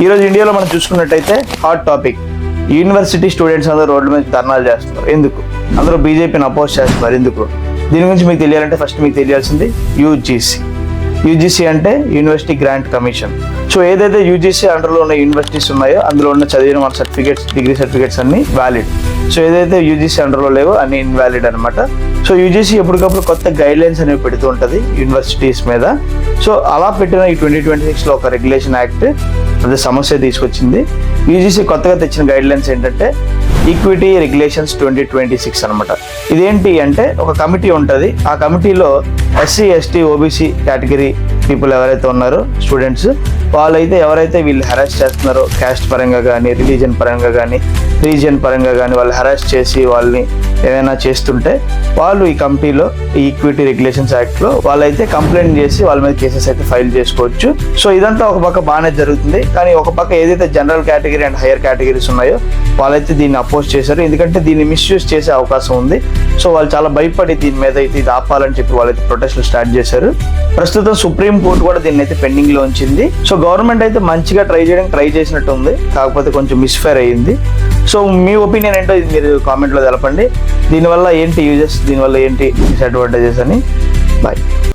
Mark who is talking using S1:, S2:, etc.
S1: ఈరోజు ఇండియాలో మనం చూసుకున్నట్టయితే హాట్ టాపిక్, యూనివర్సిటీ స్టూడెంట్స్ అందరూ రోడ్ల మీద ధర్నాలు చేస్తున్నారు. ఎందుకు? అందరూ బీజేపీని అపోజ్ చేస్తున్నారు. ఎందుకు? దీని గురించి మీకు తెలియాలంటే ఫస్ట్ మీకు తెలియాల్సింది యూజీసీ అంటే యూనివర్సిటీ గ్రాంట్ కమిషన్. సో ఏదైతే యూజీసీ అండర్లో ఉన్న యూనివర్సిటీస్ ఉన్నాయో అందులో ఉన్న చదివిన మన సర్టిఫికేట్స్, డిగ్రీ సర్టిఫికేట్స్ అన్ని వ్యాలిడ్. సో ఏదైతే యూజీసీ అండర్లో లేవో అన్ని ఇన్వాలిడ్ అనమాట. సో యూజీసీ ఎప్పటికప్పుడు కొత్త గైడ్ లైన్స్ అనేవి పెడుతూ ఉంటుంది యూనివర్సిటీస్ మీద. సో అలా పెట్టిన ఈ 2026లో ఒక రెగ్యులేషన్ యాక్ట్ అదే సమస్య తీసుకొచ్చింది. యూజీసీ కొత్తగా తెచ్చిన గైడ్ లైన్స్ ఏంటంటే ఈక్విటీ రెగ్యులేషన్స్ 2026 అనమాట. ఇదేంటి అంటే ఒక కమిటీ ఉంటుంది. ఆ కమిటీలో SC, ST, OBC category people ఎవరైతే ఉన్నారో స్టూడెంట్స్, వాళ్ళైతే ఎవరైతే వీళ్ళు హెరాస్ చేస్తున్నారో క్యాస్ట్ పరంగా కానీ, రిలీజియన్ పరంగా కానీ, రీజియన్ పరంగా కానీ వాళ్ళు హెరాస్ చేసి వాళ్ళని ఏమైనా చేస్తుంటే వాళ్ళు ఈ కమిటీలో ఈ ఈక్విటీ రెగ్యులేషన్స్ యాక్ట్లో వాళ్ళైతే కంప్లైంట్ చేసి వాళ్ళ మీద కేసెస్ అయితే ఫైల్ చేసుకోవచ్చు. సో ఇదంతా ఒక పక్క బాగానే జరుగుతుంది. కానీ ఒక పక్క ఏదైతే general category and higher categories ఉన్నాయో వాళ్ళైతే దీన్ని అపోజ్ చేశారు. ఎందుకంటే దీన్ని మిస్యూజ్ చేసే అవకాశం ఉంది. సో వాళ్ళు చాలా భయపడి దీని మీద అయితే ఇది ఆపాలని చెప్పి వాళ్ళైతే ప్రొటెస్ట్లు స్టార్ట్ చేశారు. ప్రస్తుతం సుప్రీం కోర్టు కూడా దీన్ని అయితే పెండింగ్ లో ఉంచింది. సో గవర్నమెంట్ అయితే మంచిగా ట్రై చేసినట్టు ఉంది, కాకపోతే కొంచెం మిస్ఫైర్ అయ్యింది. సో మీ ఒపీనియన్ ఏంటో ఇది మీరు కామెంట్లో తెలపండి. దీనివల్ల ఏంటి యూజెస్, దీనివల్ల ఏంటి డిసడ్వాంటేజెస్ అని. బాయ్.